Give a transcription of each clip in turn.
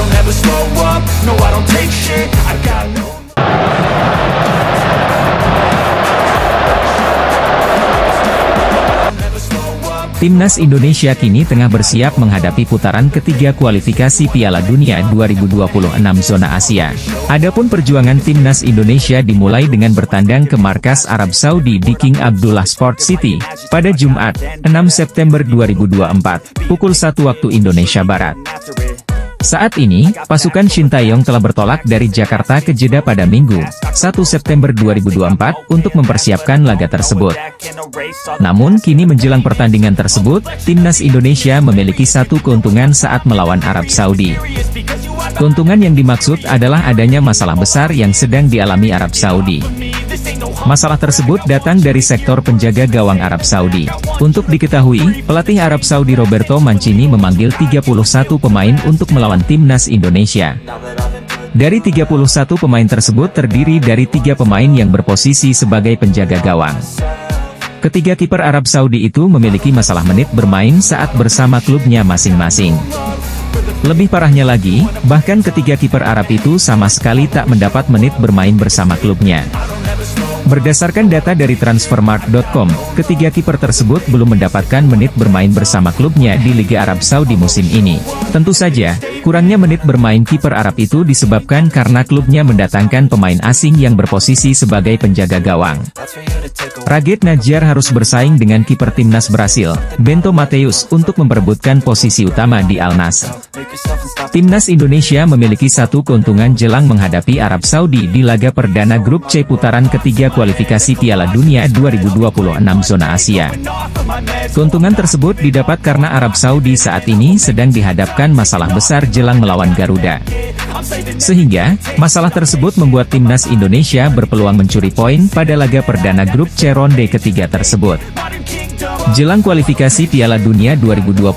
don't ever slow up, no I don't take shit, I got no. Timnas Indonesia kini tengah bersiap menghadapi putaran ketiga kualifikasi Piala Dunia 2026 zona Asia. Adapun perjuangan Timnas Indonesia dimulai dengan bertandang ke markas Arab Saudi di King Abdullah Sport City, pada Jumat, 6 September 2024, pukul 1 waktu Indonesia Barat. Saat ini, pasukan Shin Tae-yong telah bertolak dari Jakarta ke Jeddah pada Minggu, 1 September 2024, untuk mempersiapkan laga tersebut. Namun, kini menjelang pertandingan tersebut, Timnas Indonesia memiliki satu keuntungan saat melawan Arab Saudi. Keuntungan yang dimaksud adalah adanya masalah besar yang sedang dialami Arab Saudi. Masalah tersebut datang dari sektor penjaga gawang Arab Saudi. Untuk diketahui, pelatih Arab Saudi Roberto Mancini memanggil 31 pemain untuk melawan Timnas Indonesia. Dari 31 pemain tersebut terdiri dari 3 pemain yang berposisi sebagai penjaga gawang. Ketiga kiper Arab Saudi itu memiliki masalah menit bermain saat bersama klubnya masing-masing. Lebih parahnya lagi, bahkan ketiga kiper Arab itu sama sekali tak mendapat menit bermain bersama klubnya. Berdasarkan data dari Transfermarkt.com, ketiga kiper tersebut belum mendapatkan menit bermain bersama klubnya di Liga Arab Saudi musim ini. Tentu saja, kurangnya menit bermain kiper Arab itu disebabkan karena klubnya mendatangkan pemain asing yang berposisi sebagai penjaga gawang. Ragit Nadjar harus bersaing dengan kiper timnas Brasil, Bento Matheus, untuk memperebutkan posisi utama di Al Nassr. Timnas Indonesia memiliki satu keuntungan jelang menghadapi Arab Saudi di laga perdana grup C putaran ketiga kualifikasi Piala Dunia 2026 zona Asia. Keuntungan tersebut didapat karena Arab Saudi saat ini sedang dihadapkan masalah besar jelang melawan Garuda. Sehingga, masalah tersebut membuat Timnas Indonesia berpeluang mencuri poin pada laga perdana grup C ronde ketiga tersebut. Jelang kualifikasi Piala Dunia 2026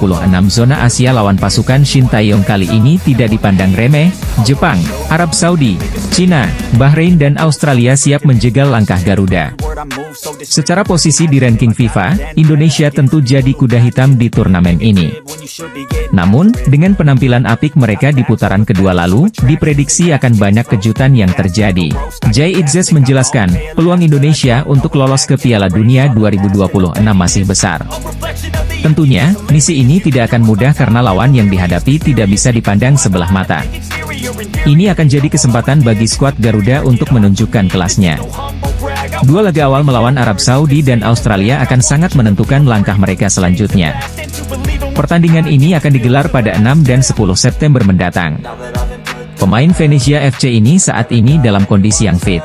zona Asia lawan pasukan Shin Tae-yong kali ini tidak dipandang remeh. Jepang, Arab Saudi, Cina, Bahrain dan Australia siap menjegal langkah Garuda. Secara posisi di ranking FIFA, Indonesia tentu jadi kuda hitam di turnamen ini. Namun, dengan penampilan apik mereka di putaran kedua lalu, diprediksi akan banyak kejutan yang terjadi. Jay Itzes menjelaskan, peluang Indonesia untuk lolos ke Piala Dunia 2026 masih besar. Tentunya, misi ini tidak akan mudah karena lawan yang dihadapi tidak bisa dipandang sebelah mata. Ini akan jadi kesempatan bagi skuad Garuda untuk menunjukkan kelasnya. Dua laga awal melawan Arab Saudi dan Australia akan sangat menentukan langkah mereka selanjutnya. Pertandingan ini akan digelar pada 6 dan 10 September mendatang. Pemain Venezia FC ini saat ini dalam kondisi yang fit.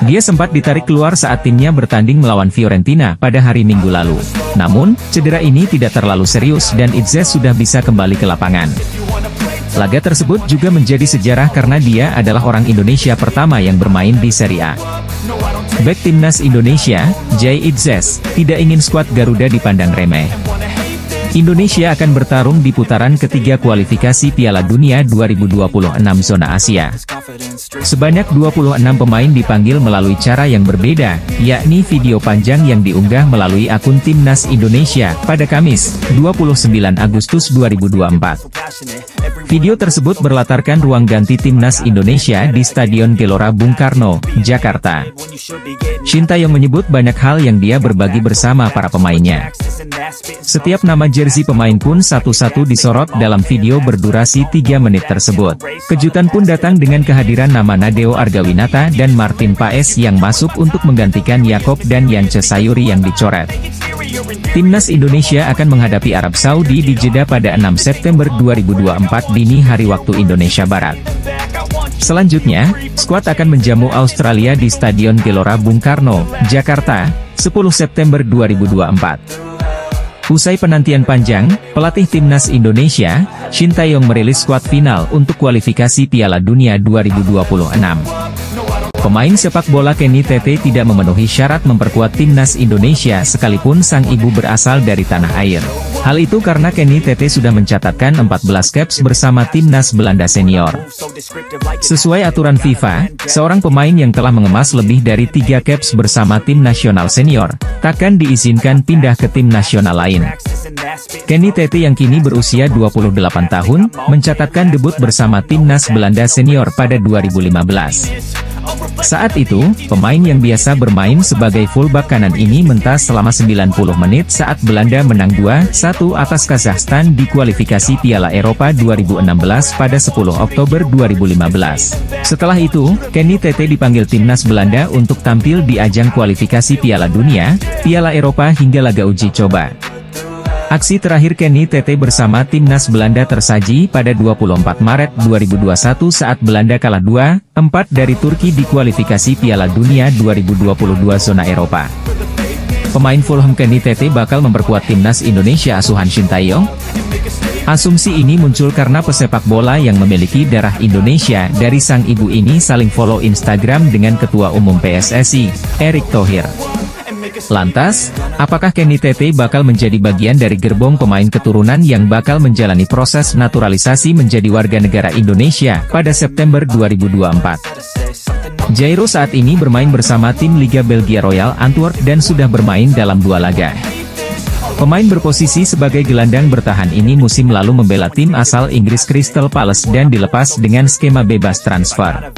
Dia sempat ditarik keluar saat timnya bertanding melawan Fiorentina pada hari Minggu lalu. Namun, cedera ini tidak terlalu serius dan Itzes sudah bisa kembali ke lapangan. Laga tersebut juga menjadi sejarah karena dia adalah orang Indonesia pertama yang bermain di Serie A. Bek Timnas Indonesia, Jay Itzes, tidak ingin skuad Garuda dipandang remeh. Indonesia akan bertarung di putaran ketiga kualifikasi Piala Dunia 2026 zona Asia. Sebanyak 26 pemain dipanggil melalui cara yang berbeda, yakni video panjang yang diunggah melalui akun Timnas Indonesia pada Kamis, 29 Agustus 2024. Video tersebut berlatarkan ruang ganti Timnas Indonesia di Stadion Gelora Bung Karno, Jakarta. Shin Tae-yong menyebut banyak hal yang dia berbagi bersama para pemainnya. Setiap nama jersey pemain pun satu-satu disorot dalam video berdurasi 3 menit tersebut. Kejutan pun datang dengan kehadiran nama Nadeo Argawinata dan Martin Paes yang masuk untuk menggantikan Yakob dan Yance Sayuri yang dicoret. Timnas Indonesia akan menghadapi Arab Saudi di Jeddah pada 6 September 2024 dini hari waktu Indonesia Barat. Selanjutnya, skuad akan menjamu Australia di Stadion Gelora Bung Karno, Jakarta, 10 September 2024. Usai penantian panjang, pelatih Timnas Indonesia, Shin Tae-yong merilis skuad final untuk kualifikasi Piala Dunia 2026. Pemain sepak bola Kenny Tete tidak memenuhi syarat memperkuat Timnas Indonesia sekalipun sang ibu berasal dari tanah air. Hal itu karena Kenny Tete sudah mencatatkan 14 caps bersama timnas Belanda senior. Sesuai aturan FIFA, seorang pemain yang telah mengemas lebih dari 3 caps bersama tim nasional senior, takkan diizinkan pindah ke tim nasional lain. Kenny Tete yang kini berusia 28 tahun, mencatatkan debut bersama timnas Belanda senior pada 2015. Saat itu, pemain yang biasa bermain sebagai fullback kanan ini mentas selama 90 menit saat Belanda menang 2-1 atas Kazakhstan di kualifikasi Piala Eropa 2016 pada 10 Oktober 2015. Setelah itu, Kenny Tete dipanggil timnas Belanda untuk tampil di ajang kualifikasi Piala Dunia, Piala Eropa hingga laga uji coba. Aksi terakhir Kenny Tete bersama timnas Belanda tersaji pada 24 Maret 2021 saat Belanda kalah 2-4 dari Turki di kualifikasi Piala Dunia 2022 zona Eropa. Pemain Fulham Kenny Tete bakal memperkuat timnas Indonesia asuhan Shin Tae-yong. Asumsi ini muncul karena pesepak bola yang memiliki darah Indonesia dari sang ibu ini saling follow Instagram dengan Ketua Umum PSSI, Erick Thohir. Lantas, apakah Kenny Tete bakal menjadi bagian dari gerbong pemain keturunan yang bakal menjalani proses naturalisasi menjadi warga negara Indonesia pada September 2024? Jairo saat ini bermain bersama tim Liga Belgia Royal Antwerp dan sudah bermain dalam 2 laga. Pemain berposisi sebagai gelandang bertahan ini musim lalu membela tim asal Inggris Crystal Palace dan dilepas dengan skema bebas transfer.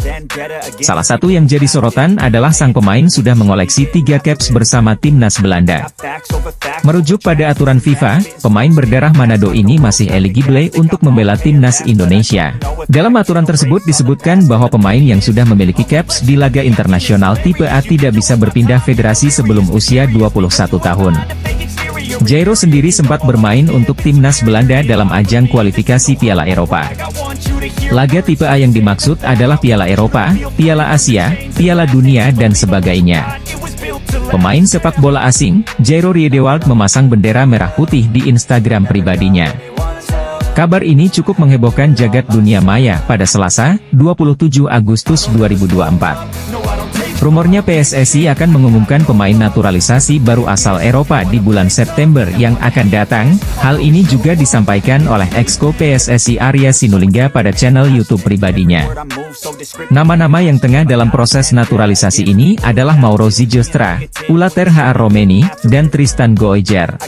Salah satu yang jadi sorotan adalah sang pemain sudah mengoleksi 3 caps bersama timnas Belanda. Merujuk pada aturan FIFA, pemain berdarah Manado ini masih eligible untuk membela timnas Indonesia. Dalam aturan tersebut disebutkan bahwa pemain yang sudah memiliki caps di laga internasional tipe A tidak bisa berpindah federasi sebelum usia 21 tahun. Jairo sendiri sempat bermain untuk timnas Belanda dalam ajang kualifikasi Piala Eropa. Laga tipe A yang dimaksud adalah Piala Eropa, Piala Asia, Piala Dunia dan sebagainya. Pemain sepak bola asing, Jairo Riedewald memasang bendera merah putih di Instagram pribadinya. Kabar ini cukup menghebohkan jagat dunia maya pada Selasa, 27 Agustus 2024. Rumornya PSSI akan mengumumkan pemain naturalisasi baru asal Eropa di bulan September yang akan datang. Hal ini juga disampaikan oleh Exco PSSI Arya Sinulinga pada channel YouTube pribadinya. Nama-nama yang tengah dalam proses naturalisasi ini adalah Mauro Zijostra, Ulater H.R. Romeni, dan Tristan Goijer.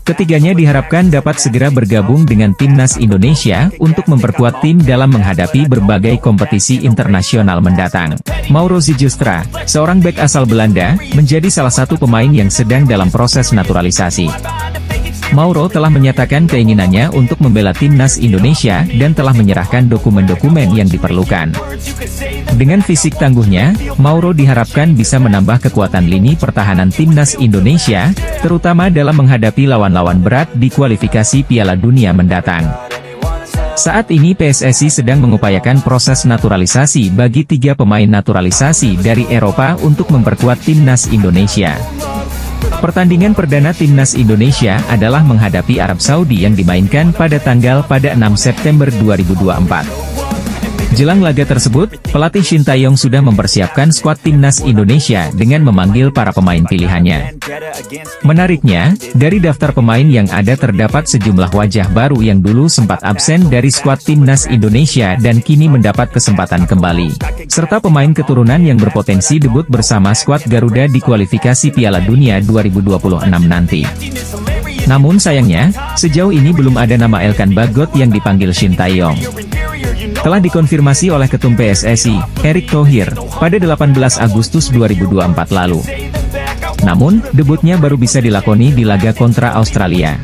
Ketiganya diharapkan dapat segera bergabung dengan timnas Indonesia untuk memperkuat tim dalam menghadapi berbagai kompetisi internasional mendatang. Mauro Zijostra, seorang bek asal Belanda, menjadi salah satu pemain yang sedang dalam proses naturalisasi. Mauro telah menyatakan keinginannya untuk membela timnas Indonesia dan telah menyerahkan dokumen-dokumen yang diperlukan. Dengan fisik tangguhnya, Mauro diharapkan bisa menambah kekuatan lini pertahanan timnas Indonesia, terutama dalam menghadapi lawan-lawan berat di kualifikasi Piala Dunia mendatang. Saat ini PSSI sedang mengupayakan proses naturalisasi bagi 3 pemain naturalisasi dari Eropa untuk memperkuat timnas Indonesia. Pertandingan perdana timnas Indonesia adalah menghadapi Arab Saudi yang dimainkan pada 6 September 2024. Jelang laga tersebut, pelatih Shin Tae-yong sudah mempersiapkan skuad timnas Indonesia dengan memanggil para pemain pilihannya. Menariknya, dari daftar pemain yang ada terdapat sejumlah wajah baru yang dulu sempat absen dari skuad timnas Indonesia dan kini mendapat kesempatan kembali, serta pemain keturunan yang berpotensi debut bersama skuad Garuda di kualifikasi Piala Dunia 2026 nanti. Namun sayangnya, sejauh ini belum ada nama Elkan Bagot yang dipanggil Shin Tae-yong. Telah dikonfirmasi oleh Ketum PSSI, Erick Thohir, pada 18 Agustus 2024 lalu. Namun, debutnya baru bisa dilakoni di laga kontra Australia.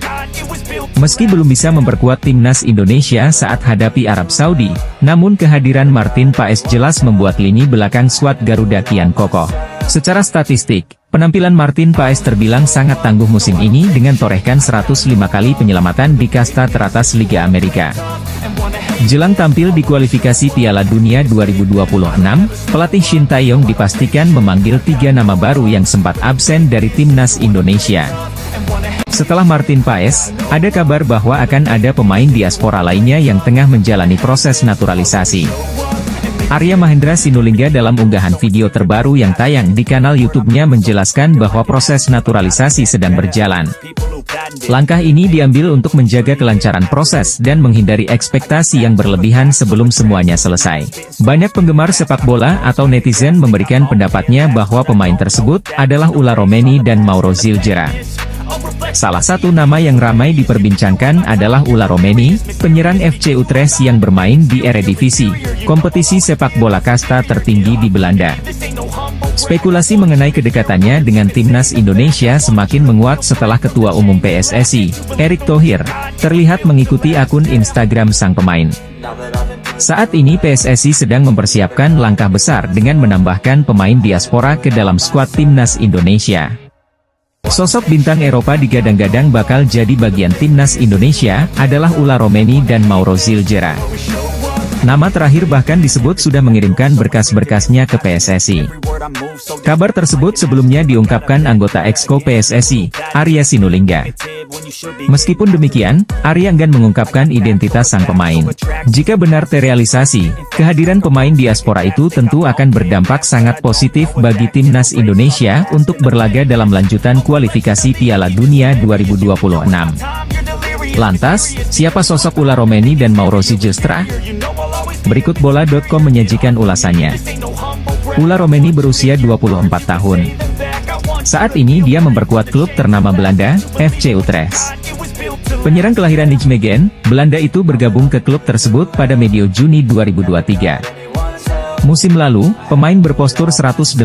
Meski belum bisa memperkuat timnas Indonesia saat hadapi Arab Saudi, namun kehadiran Martin Paes jelas membuat lini belakang skuad Garuda kian kokoh. Secara statistik, penampilan Martin Paes terbilang sangat tangguh musim ini dengan torehkan 105 kali penyelamatan di kasta teratas Liga Amerika. Jelang tampil di kualifikasi Piala Dunia 2026, pelatih Shin Tae-yong dipastikan memanggil 3 nama baru yang sempat absen dari timnas Indonesia. Setelah Martin Paes, ada kabar bahwa akan ada pemain diaspora lainnya yang tengah menjalani proses naturalisasi. Arya Mahendra Sinulinga dalam unggahan video terbaru yang tayang di kanal YouTube-nya menjelaskan bahwa proses naturalisasi sedang berjalan. Langkah ini diambil untuk menjaga kelancaran proses dan menghindari ekspektasi yang berlebihan sebelum semuanya selesai. Banyak penggemar sepak bola atau netizen memberikan pendapatnya bahwa pemain tersebut adalah Ula Romeni dan Mauro Zilgera. Salah satu nama yang ramai diperbincangkan adalah Ula Romeni, penyerang FC Utrecht yang bermain di Eredivisie, kompetisi sepak bola kasta tertinggi di Belanda. Spekulasi mengenai kedekatannya dengan timnas Indonesia semakin menguat setelah Ketua Umum PSSI, Erick Thohir, terlihat mengikuti akun Instagram sang pemain. Saat ini PSSI sedang mempersiapkan langkah besar dengan menambahkan pemain diaspora ke dalam skuad timnas Indonesia. Sosok bintang Eropa digadang-gadang bakal jadi bagian timnas Indonesia adalah Ula Romeni dan Mauro Zilgera. Nama terakhir bahkan disebut sudah mengirimkan berkas-berkasnya ke PSSI. Kabar tersebut sebelumnya diungkapkan anggota Exco PSSI, Arya Sinulinga. Meskipun demikian, Arya enggan mengungkapkan identitas sang pemain. Jika benar terrealisasi, kehadiran pemain diaspora itu tentu akan berdampak sangat positif bagi timnas Indonesia untuk berlaga dalam lanjutan kualifikasi Piala Dunia 2026. Lantas, siapa sosok Ula Romeni dan Mauro Zilgera? Berikut bola.com menyajikan ulasannya. Ula Romeni berusia 24 tahun. Saat ini dia memperkuat klub ternama Belanda, FC Utrecht. Penyerang kelahiran Nijmegen, Belanda itu bergabung ke klub tersebut pada medio Juni 2023. Musim lalu, pemain berpostur 185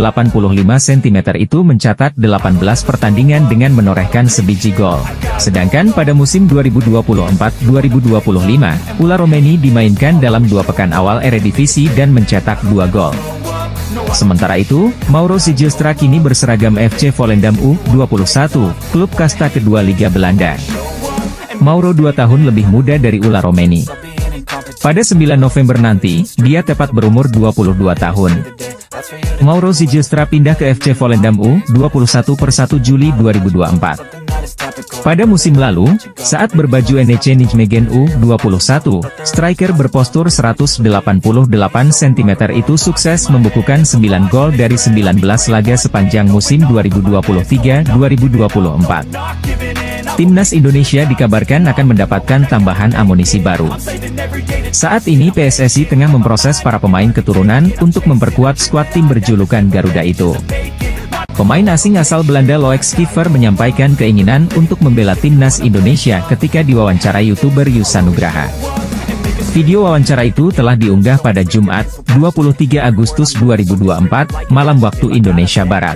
cm itu mencatat 18 pertandingan dengan menorehkan sebiji gol. Sedangkan pada musim 2024-2025, Ula Romeni dimainkan dalam 2 pekan awal Eredivisie dan mencetak 2 gol. Sementara itu, Mauro Zilgera kini berseragam FC Volendam U21, klub kasta kedua Liga Belanda. Mauro 2 tahun lebih muda dari Ula Romeni. Pada 9 November nanti, dia tepat berumur 22 tahun. Mauro Zilgera pindah ke FC Volendam U21 per 1 Juli 2024. Pada musim lalu, saat berbaju NEC Nijmegen U21, striker berpostur 188 cm itu sukses membukukan 9 gol dari 19 laga sepanjang musim 2023-2024. Timnas Indonesia dikabarkan akan mendapatkan tambahan amunisi baru. Saat ini PSSI tengah memproses para pemain keturunan untuk memperkuat skuad tim berjulukan Garuda itu. Pemain asing asal Belanda Loek Schiffer menyampaikan keinginan untuk membela timnas Indonesia ketika diwawancara YouTuber Yusa Nugraha. Video wawancara itu telah diunggah pada Jumat, 23 Agustus 2024, malam waktu Indonesia Barat.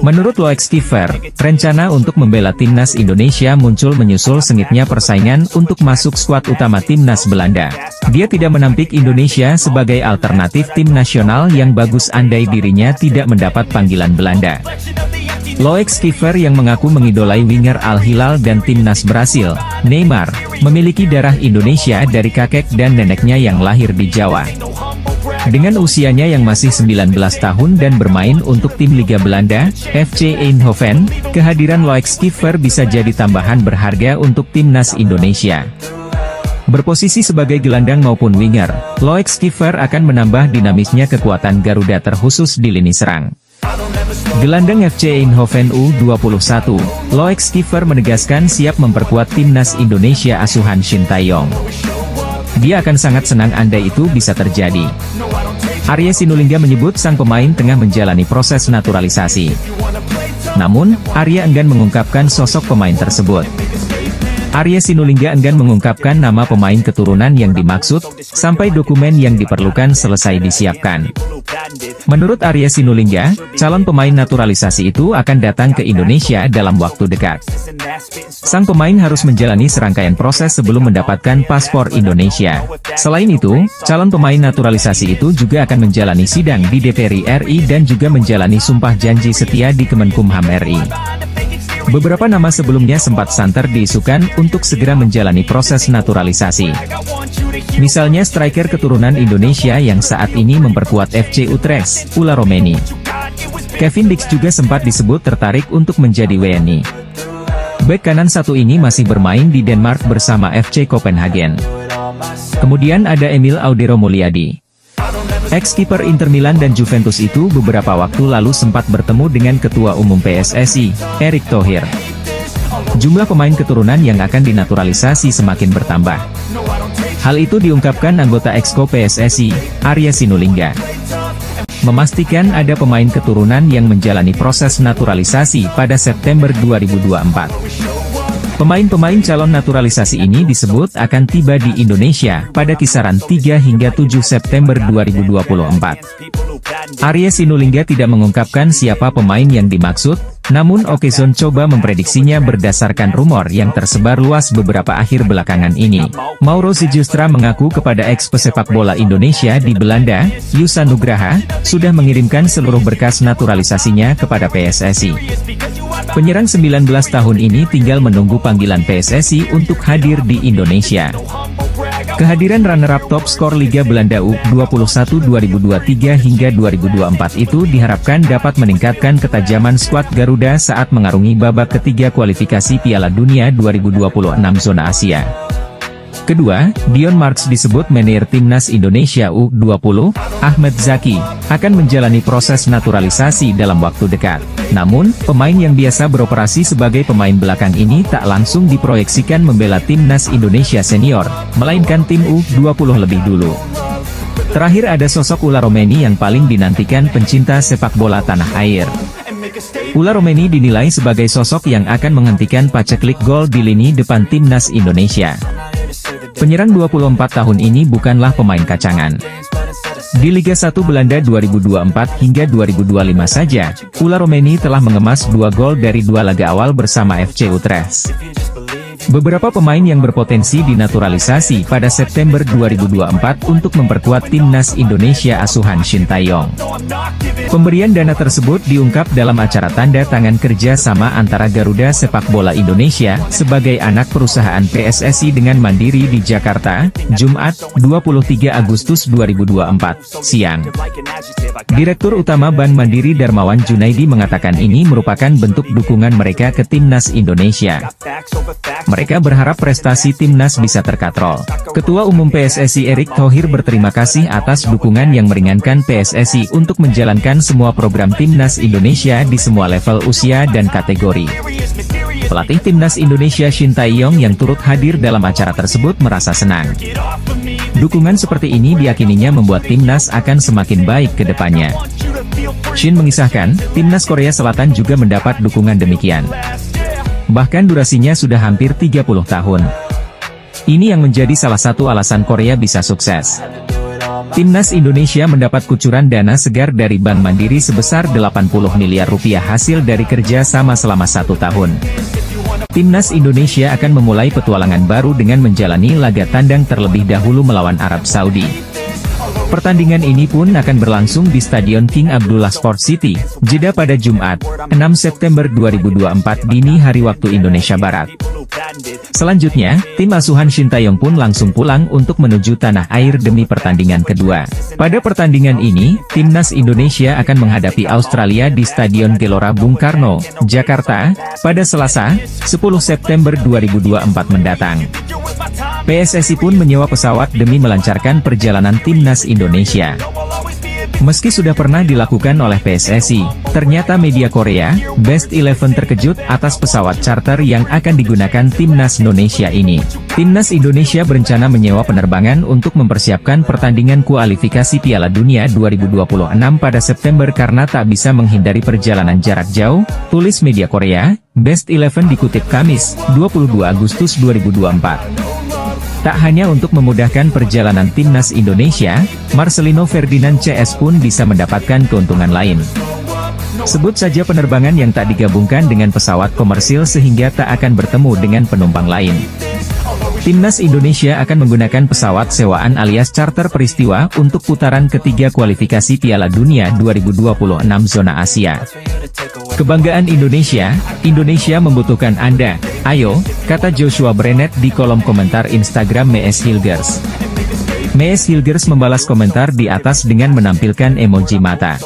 Menurut Loek Schiffer, rencana untuk membela timnas Indonesia muncul menyusul sengitnya persaingan untuk masuk skuad utama timnas Belanda. Dia tidak menampik Indonesia sebagai alternatif tim nasional yang bagus andai dirinya tidak mendapat panggilan Belanda. Loek Schiffer yang mengaku mengidolai winger Al Hilal dan timnas Brasil, Neymar, memiliki darah Indonesia dari kakek dan neneknya yang lahir di Jawa. Dengan usianya yang masih 19 tahun dan bermain untuk tim Liga Belanda, FC Eindhoven, kehadiran Loek Schiffer bisa jadi tambahan berharga untuk timnas Indonesia. Berposisi sebagai gelandang maupun winger, Loek Schiffer akan menambah dinamisnya kekuatan Garuda terkhusus di lini serang. Gelandang FC Eindhoven U21, Loek Schiffer menegaskan siap memperkuat timnas Indonesia asuhan Shin Tae-yong. Dia akan sangat senang andai itu bisa terjadi. Arya Sinulinga menyebut sang pemain tengah menjalani proses naturalisasi. Namun, Arya enggan mengungkapkan sosok pemain tersebut. Arya Sinulinga enggan mengungkapkan nama pemain keturunan yang dimaksud, sampai dokumen yang diperlukan selesai disiapkan. Menurut Arya Sinulinga, calon pemain naturalisasi itu akan datang ke Indonesia dalam waktu dekat. Sang pemain harus menjalani serangkaian proses sebelum mendapatkan paspor Indonesia. Selain itu, calon pemain naturalisasi itu juga akan menjalani sidang di DPR RI dan juga menjalani sumpah janji setia di Kemenkumham RI. Beberapa nama sebelumnya sempat santer diisukan untuk segera menjalani proses naturalisasi. Misalnya striker keturunan Indonesia yang saat ini memperkuat FC Utrecht, Ula Romeni. Kevin Dix juga sempat disebut tertarik untuk menjadi WNI. Bek kanan satu ini masih bermain di Denmark bersama FC Copenhagen. Kemudian ada Emil Audero Mulyadi. Ex-kiper Inter Milan dan Juventus itu beberapa waktu lalu sempat bertemu dengan Ketua Umum PSSI, Erick Thohir. jumlah pemain keturunan yang akan dinaturalisasi semakin bertambah. Hal itu diungkapkan anggota Exco PSSI, Arya Sinulinga, memastikan ada pemain keturunan yang menjalani proses naturalisasi pada September 2024. Pemain-pemain calon naturalisasi ini disebut akan tiba di Indonesia pada kisaran 3 hingga 7 September 2024. Arya Sinulinga tidak mengungkapkan siapa pemain yang dimaksud, namun Okezone coba memprediksinya berdasarkan rumor yang tersebar luas beberapa akhir belakangan ini. Mauro Sijustra mengaku kepada ex-pesepak bola Indonesia di Belanda, Yusa Nugraha, sudah mengirimkan seluruh berkas naturalisasinya kepada PSSI. Penyerang 19 tahun ini tinggal menunggu panggilan PSSI untuk hadir di Indonesia. Kehadiran runner-up top skor Liga Belanda U21 2023 hingga 2024 itu diharapkan dapat meningkatkan ketajaman skuad Garuda saat mengarungi babak ketiga kualifikasi Piala Dunia 2026 zona Asia. Kedua, Dion Marks disebut manajer Timnas Indonesia U20, Ahmed Zaki, akan menjalani proses naturalisasi dalam waktu dekat. Namun, pemain yang biasa beroperasi sebagai pemain belakang ini tak langsung diproyeksikan membela Timnas Indonesia Senior, melainkan tim U20 lebih dulu. Terakhir ada sosok Ula Romeni yang paling dinantikan pencinta sepak bola tanah air. Ula Romeni dinilai sebagai sosok yang akan menghentikan paceklik gol di lini depan Timnas Indonesia. Penyerang 24 tahun ini bukanlah pemain kacangan. Di Liga 1 Belanda 2024 hingga 2025 saja, Ula Romeni telah mengemas 2 gol dari 2 laga awal bersama FC Utrecht. Beberapa pemain yang berpotensi dinaturalisasi pada September 2024 untuk memperkuat Timnas Indonesia asuhan Shin Tae-yong. Pemberian dana tersebut diungkap dalam acara tanda tangan kerja sama antara Garuda Sepak Bola Indonesia sebagai anak perusahaan PSSI dengan Mandiri di Jakarta, Jumat, 23 Agustus 2024, siang. Direktur Utama Bank Mandiri Darmawan Junaidi mengatakan ini merupakan bentuk dukungan mereka ke Timnas Indonesia. Mereka berharap prestasi Timnas bisa terkatrol. Ketua Umum PSSI Erick Thohir berterima kasih atas dukungan yang meringankan PSSI untuk menjalankan semua program Timnas Indonesia di semua level usia dan kategori. Pelatih Timnas Indonesia Shin Tae-yong yang turut hadir dalam acara tersebut merasa senang. Dukungan seperti ini diyakininya membuat Timnas akan semakin baik ke depannya. Shin mengisahkan, Timnas Korea Selatan juga mendapat dukungan demikian. Bahkan durasinya sudah hampir 30 tahun. Ini yang menjadi salah satu alasan Korea bisa sukses. Timnas Indonesia mendapat kucuran dana segar dari Bank Mandiri sebesar 80 miliar rupiah hasil dari kerja sama selama 1 tahun. Timnas Indonesia akan memulai petualangan baru dengan menjalani laga tandang terlebih dahulu melawan Arab Saudi. Pertandingan ini pun akan berlangsung di Stadion King Abdullah Sport City, Jeddah pada Jumat, 6 September 2024 dini hari waktu Indonesia Barat. Selanjutnya, tim asuhan Shin Tae-yong pun langsung pulang untuk menuju tanah air demi pertandingan kedua. Pada pertandingan ini, Timnas Indonesia akan menghadapi Australia di Stadion Gelora Bung Karno, Jakarta, pada Selasa, 10 September 2024 mendatang. PSSI pun menyewa pesawat demi melancarkan perjalanan Timnas Indonesia. Meski sudah pernah dilakukan oleh PSSI, ternyata media Korea, Best 11 terkejut atas pesawat charter yang akan digunakan Timnas Indonesia ini. Timnas Indonesia berencana menyewa penerbangan untuk mempersiapkan pertandingan kualifikasi Piala Dunia 2026 pada September karena tak bisa menghindari perjalanan jarak jauh, tulis media Korea, Best 11 dikutip Kamis, 22 Agustus 2024. Tak hanya untuk memudahkan perjalanan Timnas Indonesia, Marcelino Ferdinand CS pun bisa mendapatkan keuntungan lain. Sebut saja penerbangan yang tak digabungkan dengan pesawat komersil sehingga tak akan bertemu dengan penumpang lain. Timnas Indonesia akan menggunakan pesawat sewaan alias charter peristiwa untuk putaran ketiga kualifikasi Piala Dunia 2026 zona Asia. Kebanggaan Indonesia, Indonesia membutuhkan Anda. Ayo, kata Joshua Brenet di kolom komentar Instagram Mees Hilgers. Mees Hilgers membalas komentar di atas dengan menampilkan emoji mata.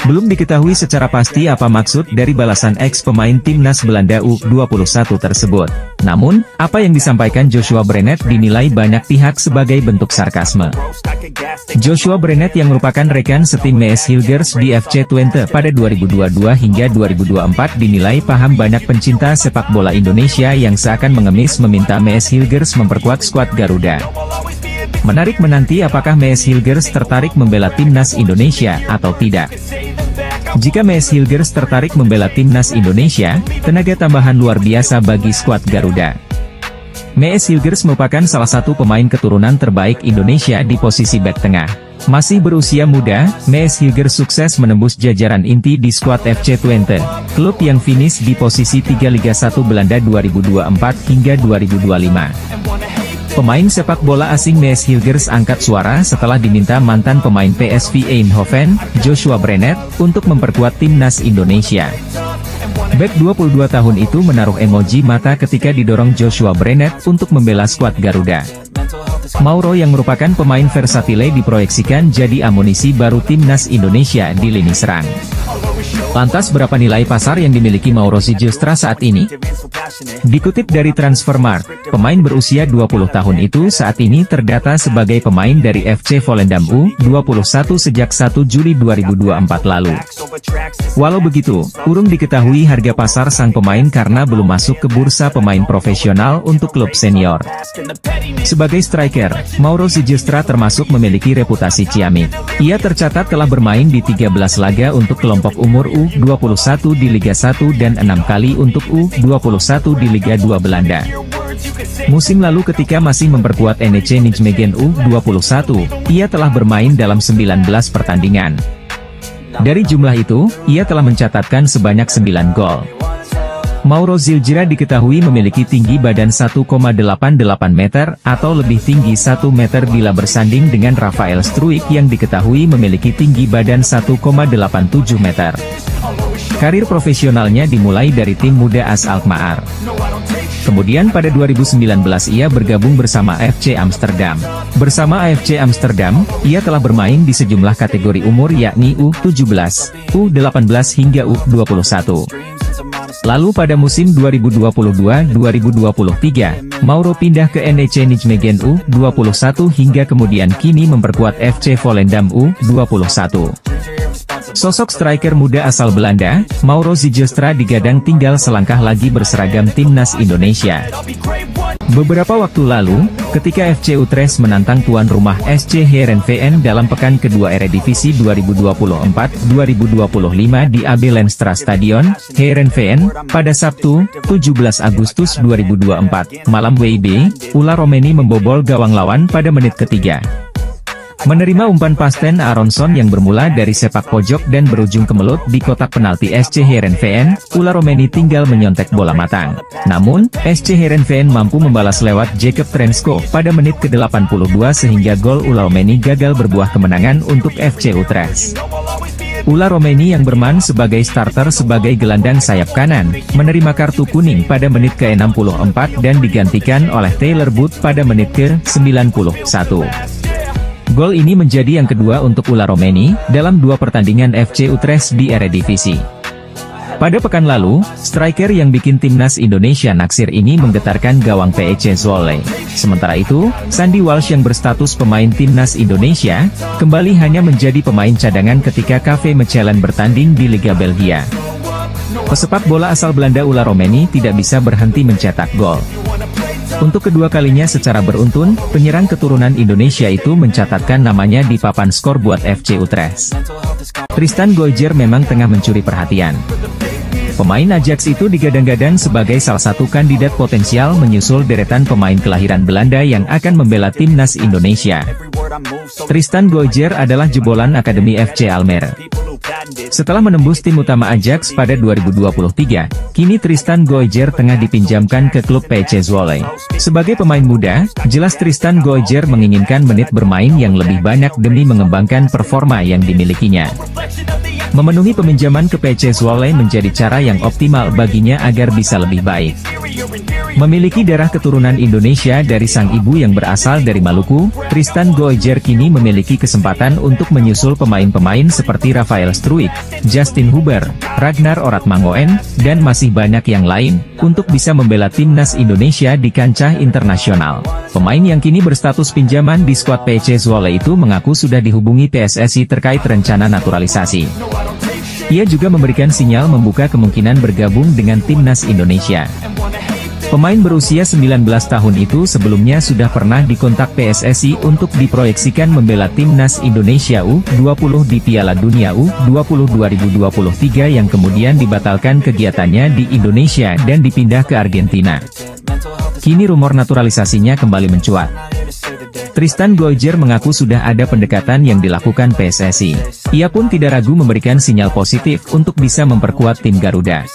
Belum diketahui secara pasti apa maksud dari balasan ex pemain timnas Belanda U21 tersebut. Namun, apa yang disampaikan Joshua Brenet dinilai banyak pihak sebagai bentuk sarkasme. Joshua Brenet yang merupakan rekan setim Mees Hilgers di FC Twente pada 2022 hingga 2024 dinilai paham banyak pencinta sepak bola Indonesia yang seakan mengemis meminta Mees Hilgers memperkuat skuad Garuda. Menarik menanti apakah Mees Hilgers tertarik membela timnas Indonesia atau tidak. Jika Mees Hilgers tertarik membela timnas Indonesia, tenaga tambahan luar biasa bagi skuad Garuda. Mees Hilgers merupakan salah satu pemain keturunan terbaik Indonesia di posisi bek tengah. Masih berusia muda, Mees Hilgers sukses menembus jajaran inti di skuad FC Twente, klub yang finish di posisi 3 Liga 1 Belanda 2024 hingga 2025. Pemain sepak bola asing Mees Hilgers angkat suara setelah diminta mantan pemain PSV Eindhoven, Joshua Brenet, untuk memperkuat timnas Indonesia. Bek 22 tahun itu menaruh emoji mata ketika didorong Joshua Brenet untuk membela skuad Garuda. Mauro yang merupakan pemain versatile diproyeksikan jadi amunisi baru timnas Indonesia di lini serang. Lantas berapa nilai pasar yang dimiliki Mauro Zylstra saat ini? Dikutip dari Transfermarkt, pemain berusia 20 tahun itu saat ini terdata sebagai pemain dari FC Volendam U21 sejak 1 Juli 2024 lalu. Walau begitu, urung diketahui harga pasar sang pemain karena belum masuk ke bursa pemain profesional untuk klub senior. Sebagai striker, Mauro Zylstra termasuk memiliki reputasi ciamik. Ia tercatat telah bermain di 13 laga untuk kelompok umur U21 di Liga 1 dan 6 kali untuk U21 di Liga 2 Belanda. Musim lalu ketika masih memperkuat NEC Nijmegen U21, ia telah bermain dalam 19 pertandingan. Dari jumlah itu, ia telah mencatatkan sebanyak 9 gol. Mauro Zylstra diketahui memiliki tinggi badan 1,88 meter atau lebih tinggi 1 meter bila bersanding dengan Rafael Struijk yang diketahui memiliki tinggi badan 1,87 meter. Karir profesionalnya dimulai dari tim muda AS Alkmaar. Kemudian pada 2019 ia bergabung bersama FC Amsterdam. Bersama AFC Amsterdam, ia telah bermain di sejumlah kategori umur yakni U17, U18 hingga U21. Lalu pada musim 2022-2023, Mauro pindah ke NEC Nijmegen U21 hingga kemudian kini memperkuat FC Volendam U21. Sosok striker muda asal Belanda, Mauro Zylstra digadang tinggal selangkah lagi berseragam timnas Indonesia. Beberapa waktu lalu, ketika FC Utrecht menantang tuan rumah SC Heerenveen dalam pekan kedua Eredivisie 2024-2025 di AB Lenstra Stadion, Heerenveen, pada Sabtu, 17 Agustus 2024, malam WIB, Ula Romeni membobol gawang lawan pada menit ketiga. Menerima umpan pasten Aronson yang bermula dari sepak pojok dan berujung kemelut di kotak penalti SC Heerenveen, Ula Romeni tinggal menyontek bola matang. Namun, SC Heerenveen mampu membalas lewat Jacob Trensko pada menit ke-82 sehingga gol Ula Romeni gagal berbuah kemenangan untuk FC Utrecht. Ula Romeni yang bermain sebagai starter sebagai gelandang sayap kanan, menerima kartu kuning pada menit ke-64 dan digantikan oleh Taylor Booth pada menit ke-91. Gol ini menjadi yang kedua untuk Ula Romeni, dalam 2 pertandingan FC Utrecht di Eredivisie. Pada pekan lalu, striker yang bikin timnas Indonesia naksir ini menggetarkan gawang PEC Zwolle. Sementara itu, Sandy Walsh yang berstatus pemain timnas Indonesia, kembali hanya menjadi pemain cadangan ketika KV Mechelen bertanding di Liga Belgia. Pesepak bola asal Belanda Ula Romeni tidak bisa berhenti mencetak gol. Untuk kedua kalinya secara beruntun, penyerang keturunan Indonesia itu mencatatkan namanya di papan skor buat FC Utrecht. Tristan Goijer memang tengah mencuri perhatian. Pemain Ajax itu digadang-gadang sebagai salah satu kandidat potensial menyusul deretan pemain kelahiran Belanda yang akan membela timnas Indonesia. Tristan Goijer adalah jebolan Akademi FC Almere. Setelah menembus tim utama Ajax pada 2023, kini Tristan Goijer tengah dipinjamkan ke klub PEC Zwolle. Sebagai pemain muda, jelas Tristan Goijer menginginkan menit bermain yang lebih banyak demi mengembangkan performa yang dimilikinya. Memenuhi peminjaman ke PC Zwolle menjadi cara yang optimal baginya agar bisa lebih baik. Memiliki darah keturunan Indonesia dari sang ibu yang berasal dari Maluku, Tristan Goijer kini memiliki kesempatan untuk menyusul pemain-pemain seperti Rafael Struijk, Justin Huber, Ragnar Oratmangoen, dan masih banyak yang lain, untuk bisa membela timnas Indonesia di kancah internasional. Pemain yang kini berstatus pinjaman di skuad PC Zwolle itu mengaku sudah dihubungi PSSI terkait rencana naturalisasi. Ia juga memberikan sinyal membuka kemungkinan bergabung dengan timnas Indonesia. Pemain berusia 19 tahun itu sebelumnya sudah pernah dikontak PSSI untuk diproyeksikan membela timnas Indonesia U20 di Piala Dunia U20 2023 yang kemudian dibatalkan kegiatannya di Indonesia dan dipindah ke Argentina. Kini rumor naturalisasinya kembali mencuat. Tristan Goijer mengaku sudah ada pendekatan yang dilakukan PSSI. Ia pun tidak ragu memberikan sinyal positif untuk bisa memperkuat tim Garuda.